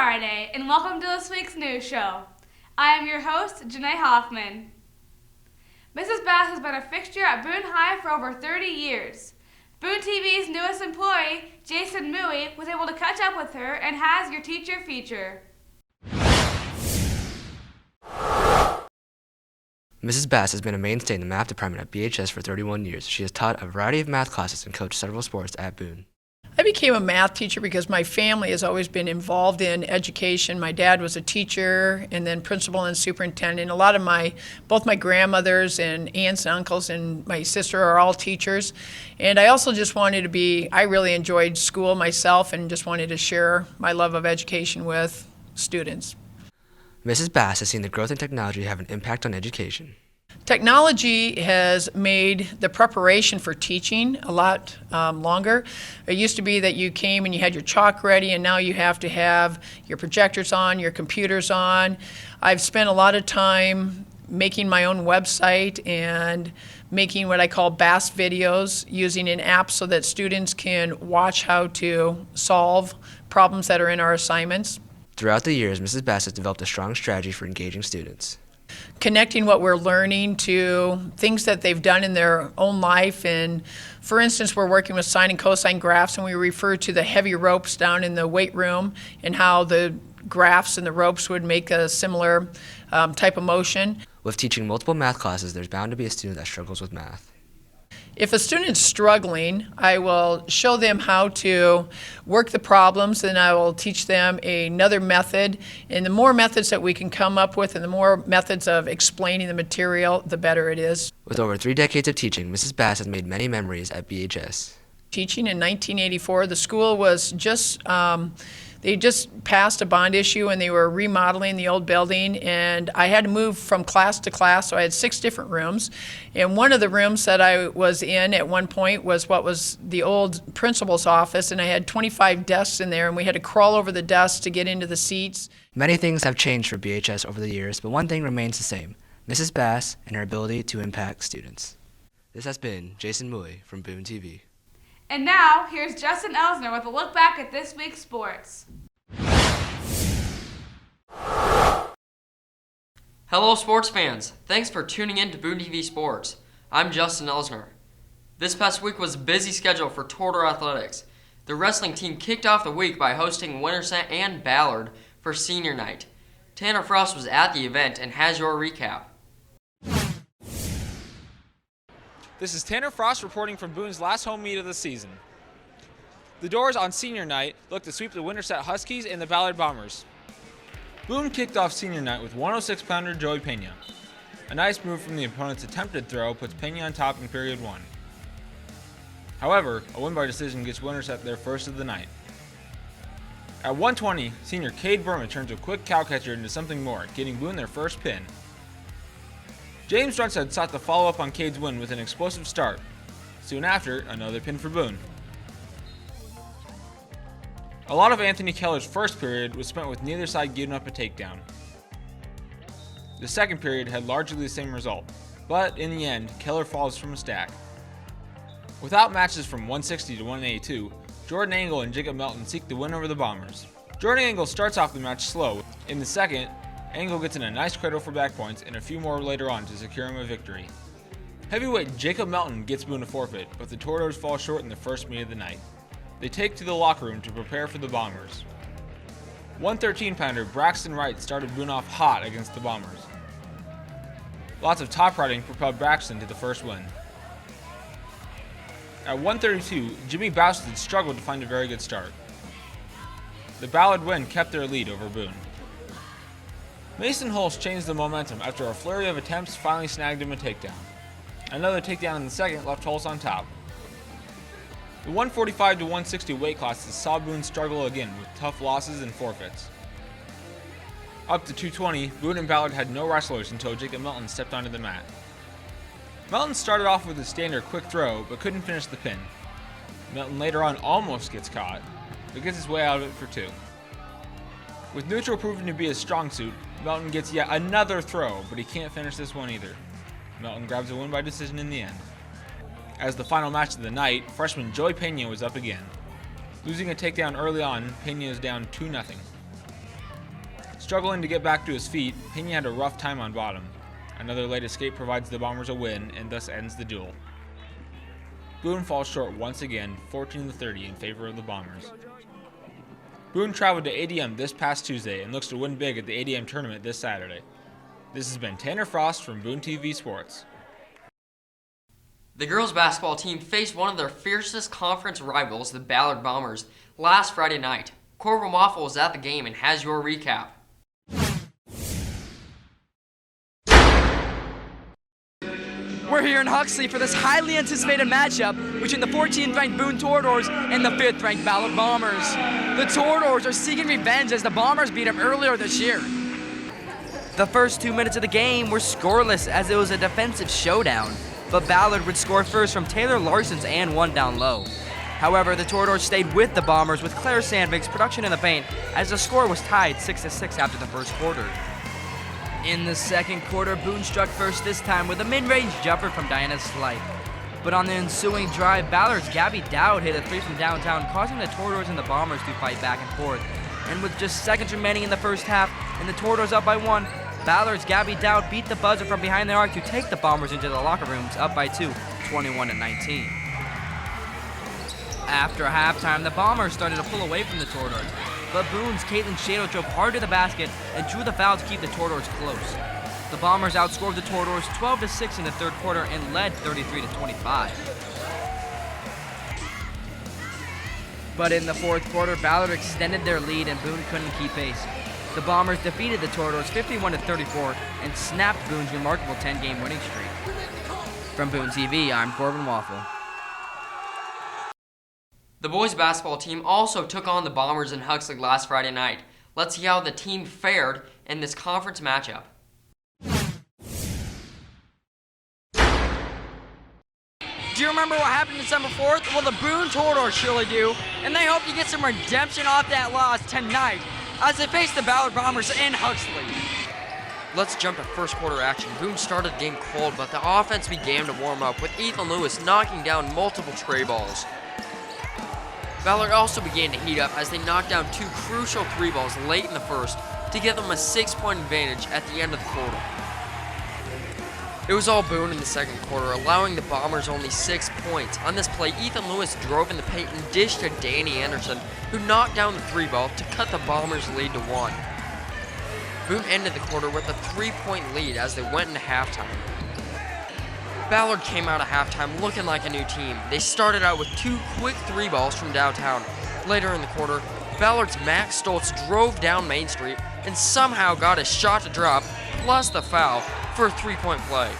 Friday, and welcome to this week's news show. I am your host, Janae Hoffman. Mrs. Bass has been a fixture at Boone High for over 30 years. Boone TV's newest employee, Jason Mui, was able to catch up with her and has your teacher feature. Mrs. Bass has been a mainstay in the math department at BHS for 31 years. She has taught a variety of math classes and coached several sports at Boone. I became a math teacher because my family has always been involved in education. My dad was a teacher and then principal and superintendent. Both my grandmothers and aunts and uncles and my sister are all teachers. And I also just I really enjoyed school myself and just wanted to share my love of education with students. Mrs. Bass has seen the growth in technology have an impact on education. Technology has made the preparation for teaching a lot longer. It used to be that you came and you had your chalk ready, and now you have to have your projectors on, your computers on. I've spent a lot of time making my own website and making what I call Bass videos, using an app so that students can watch how to solve problems that are in our assignments. Throughout the years, Mrs. Bass has developed a strong strategy for engaging students. Connecting what we're learning to things that they've done in their own life. And for instance, we're working with sine and cosine graphs, and we refer to the heavy ropes down in the weight room and how the graphs and the ropes would make a similar type of motion. With teaching multiple math classes, there's bound to be a student that struggles with math. If a student's struggling, I will show them how to work the problems, and I will teach them another method. And the more methods that we can come up with and the more methods of explaining the material, the better it is. With over 3 decades of teaching, Mrs. Bass has made many memories at BHS. Teaching in 1984, the school was they just passed a bond issue and they were remodeling the old building, and I had to move from class to class, so I had 6 different rooms. And one of the rooms that I was in at one point was what was the old principal's office, and I had 25 desks in there, and we had to crawl over the desks to get into the seats. Many things have changed for BHS over the years, but one thing remains the same: Mrs. Bass and her ability to impact students. This has been Jason Mui from Boone TV. And now, here's Justin Elsner with a look back at this week's sports. Hello sports fans, thanks for tuning in to Boone TV Sports. I'm Justin Elsner. This past week was a busy schedule for Tortor Athletics. The wrestling team kicked off the week by hosting Winterset and Ballard for senior night. Tanner Frost was at the event and has your recap. This is Tanner Frost reporting from Boone's last home meet of the season. The doors on senior night looked to sweep the Winterset Huskies and the Ballard Bombers. Boone kicked off senior night with 106-pounder Joey Pena. A nice move from the opponent's attempted throw puts Pena on top in period 1. However, a win by decision gets Winterset their first of the night. At 1:20, senior Cade Berman turns a quick cow catcher into something more, getting Boone their first pin. James Drunstead sought to follow up on Cade's win with an explosive start. Soon after, another pin for Boone. A lot of Anthony Keller's first period was spent with neither side giving up a takedown. The second period had largely the same result, but in the end, Keller falls from a stack. Without matches from 160 to 182, Jordan Angle and Jacob Melton seek the win over the Bombers. Jordan Angle starts off the match slow. In the second, Angle gets in a nice cradle for back points and a few more later on to secure him a victory. Heavyweight Jacob Melton gets Boone a forfeit, but the Tortos fall short in the first meet of the night. They take to the locker room to prepare for the Bombers. 113-pounder Braxton Wright started Boone off hot against the Bombers. Lots of top riding propelled Braxton to the first win. At 132, Jimmy Bousted struggled to find a very good start. The Ballard win kept their lead over Boone. Mason Hulse changed the momentum after a flurry of attempts finally snagged him a takedown. Another takedown in the second left Hulse on top. The 145 to 160 weight classes saw Boone struggle again with tough losses and forfeits. Up to 220, Boone and Ballard had no wrestlers until Jacob Melton stepped onto the mat. Melton started off with a standard quick throw, but couldn't finish the pin. Melton later on almost gets caught, but gets his way out of it for 2. With neutral proving to be his strong suit, Melton gets yet another throw, but he can't finish this one either. Melton grabs a win by decision in the end. As the final match of the night, freshman Joey Pena was up again. Losing a takedown early on, Pena is down 2-0. Struggling to get back to his feet, Pena had a rough time on bottom. Another late escape provides the Bombers a win and thus ends the duel. Boone falls short once again, 14-30 in favor of the Bombers. Boone traveled to ADM this past Tuesday and looks to win big at the ADM tournament this Saturday. This has been Tanner Frost from Boone TV Sports. The girls basketball team faced one of their fiercest conference rivals, the Ballard Bombers, last Friday night. Corbin Waffle was at the game and has your recap. We're here in Huxley for this highly anticipated matchup between the 14th-ranked Boone Toradors and the 5th-ranked Ballard Bombers. The Toradors are seeking revenge as the Bombers beat them earlier this year. The first 2 minutes of the game were scoreless as it was a defensive showdown, but Ballard would score first from Taylor Larson's and one down low. However, the Toradors stayed with the Bombers with Claire Sandvik's production in the paint as the score was tied 6-6 after the first quarter. In the second quarter, Boone struck first this time with a mid-range jumper from Diana Slight. But on the ensuing drive, Ballard's Gabby Dowd hit a three from downtown, causing the Toradors and the Bombers to fight back and forth. And with just seconds remaining in the first half, and the Toradors up by one, Ballard's Gabby Dowd beat the buzzer from behind the arc to take the Bombers into the locker rooms up by 2, 21-19. After halftime, the Bombers started to pull away from the Toradors, but Boone's Caitlin Shado drove hard to the basket and drew the foul to keep the Toradors close. The Bombers outscored the Toradors 12-6 in the third quarter and led 33-25. But in the fourth quarter, Ballard extended their lead and Boone couldn't keep pace. The Bombers defeated the Toradors 51-34 and snapped Boone's remarkable 10-game winning streak. From Boone TV, I'm Corbin Waffle. The boys basketball team also took on the Bombers in Huxley last Friday night. Let's see how the team fared in this conference matchup. Do you remember what happened December 4th? Well, the Boone Toradors surely do, and they hope to get some redemption off that loss tonight as they face the Ballard Bombers in Huxley. Let's jump to first quarter action. Boone started the game cold, but the offense began to warm up with Ethan Lewis knocking down multiple tray balls. Ballard also began to heat up as they knocked down two crucial three balls late in the first to give them a 6-point advantage at the end of the quarter. It was all Boone in the second quarter, allowing the Bombers only 6 points. On this play, Ethan Lewis drove in the paint and dished to Danny Anderson, who knocked down the three ball to cut the Bombers' lead to 1. Boone ended the quarter with a 3-point lead as they went into halftime. Ballard came out of halftime looking like a new team. They started out with two quick three balls from downtown. Later in the quarter, Ballard's Max Stoltz drove down Main Street and somehow got his shot to drop, plus the foul, for a 3-point play.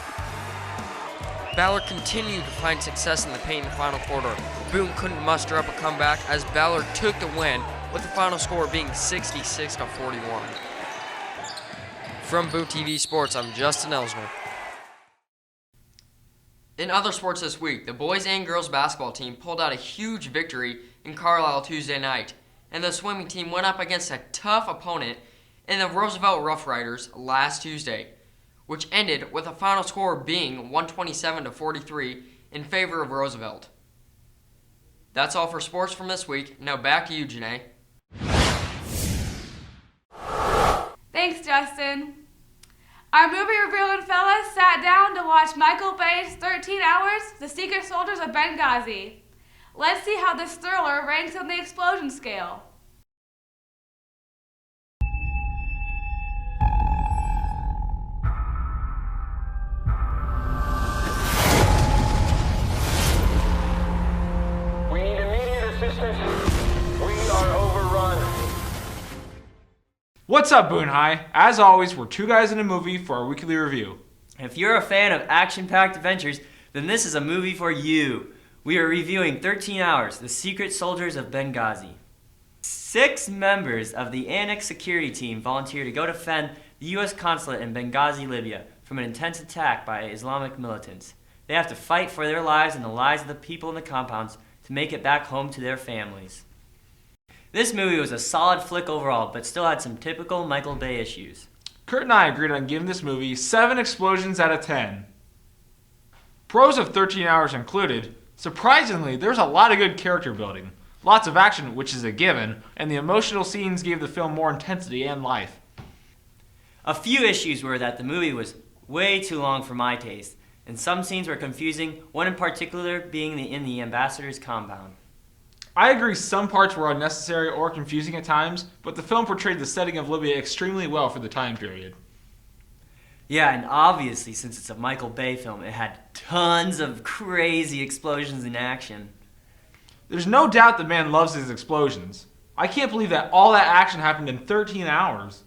Ballard continued to find success in the paint in the final quarter. Boone couldn't muster up a comeback as Ballard took the win, with the final score being 66-41. From Boone TV Sports, I'm Justin Elsner. In other sports this week, the boys and girls basketball team pulled out a huge victory in Carlisle Tuesday night, and the swimming team went up against a tough opponent in the Roosevelt Rough Riders last Tuesday, which ended with a final score being 127-43 in favor of Roosevelt. That's all for sports from this week. Now back to you, Janae. Thanks, Justin. Our movie reviewing fellas sat down to watch Michael Bay's 13 Hours, The Secret Soldiers of Benghazi. Let's see how this thriller ranks on the explosion scale. We need immediate assistance. We are overrun. What's up, Boone High? As always, we're two guys in a movie for our weekly review. If you're a fan of action-packed adventures, then this is a movie for you. We are reviewing 13 Hours, The Secret Soldiers of Benghazi. 6 members of the Annex security team volunteer to go defend the U.S. consulate in Benghazi, Libya, from an intense attack by Islamic militants. They have to fight for their lives and the lives of the people in the compounds to make it back home to their families. This movie was a solid flick overall, but still had some typical Michael Bay issues. Kurt and I agreed on giving this movie 7 explosions out of 10. Pros of 13 Hours included, surprisingly, there's a lot of good character building, lots of action, which is a given, and the emotional scenes gave the film more intensity and life. A few issues were that the movie was way too long for my taste, and some scenes were confusing, one in particular being in the ambassador's compound. I agree some parts were unnecessary or confusing at times, but the film portrayed the setting of Libya extremely well for the time period. Yeah, and obviously, since it's a Michael Bay film, it had tons of crazy explosions in action. There's no doubt the man loves his explosions. I can't believe that all that action happened in 13 hours.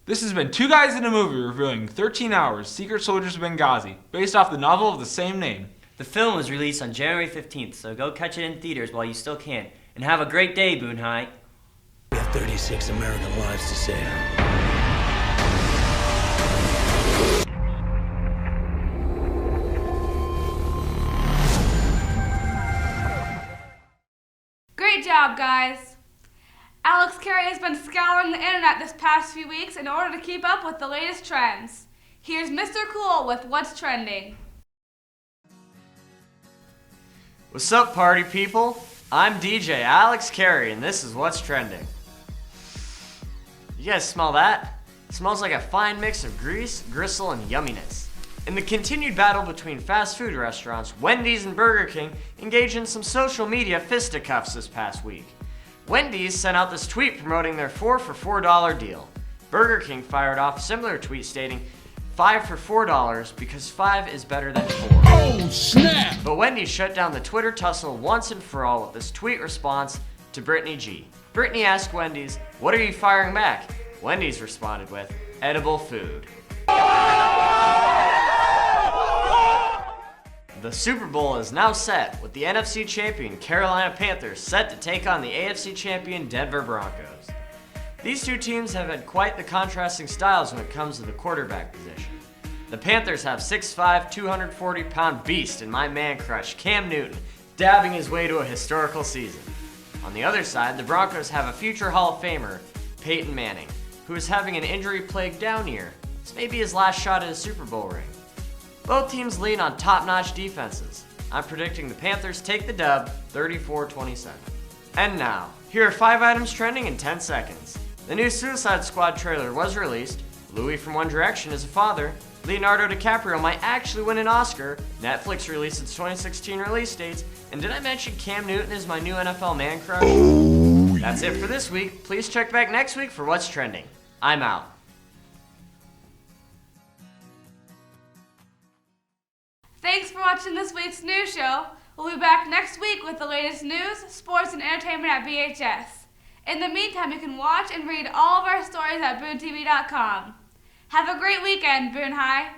This has been Two Guys in a Movie reviewing 13 Hours, Secret Soldiers of Benghazi, based off the novel of the same name. The film was released on January 15th, so go catch it in theaters while you still can. And have a great day, Boone High. We have 36 American lives to save. Great job, guys. Alex Carey has been scouring the internet this past few weeks in order to keep up with the latest trends. Here's Mr. Cool with What's Trending. What's up, party people? I'm DJ Alex Carey, and this is What's Trending. You guys smell that? It smells like a fine mix of grease, gristle, and yumminess. In the continued battle between fast food restaurants, Wendy's and Burger King engaged in some social media fisticuffs this past week. Wendy's sent out this tweet promoting their 4 for $4 deal. Burger King fired off a similar tweet stating 5 for $4 because 5 is better than 4. Oh, snap! But Wendy's shut down the Twitter tussle once and for all with this tweet response to Brittany G. Brittany asked Wendy's, "What are you firing back?" Wendy's responded with, "Edible food." The Super Bowl is now set, with the NFC champion Carolina Panthers set to take on the AFC champion Denver Broncos. These two teams have had quite the contrasting styles when it comes to the quarterback position. The Panthers have 6'5", 240-pound beast in my man crush, Cam Newton, dabbing his way to a historical season. On the other side, the Broncos have a future Hall of Famer, Peyton Manning, who is having an injury-plagued down year. This may be his last shot at a Super Bowl ring. Both teams lean on top-notch defenses. I'm predicting the Panthers take the dub, 34-27. And now, here are 5 items trending in 10 seconds. The new Suicide Squad trailer was released. Louis from One Direction is a father. Leonardo DiCaprio might actually win an Oscar. Netflix released its 2016 release dates. And did I mention Cam Newton is my new NFL man crush? Oh, yeah. That's it for this week. Please check back next week for what's trending. I'm out. Thanks for watching this week's news show. We'll be back next week with the latest news, sports, and entertainment at BHS. In the meantime, you can watch and read all of our stories at BooneTV.com. Have a great weekend, Boone High.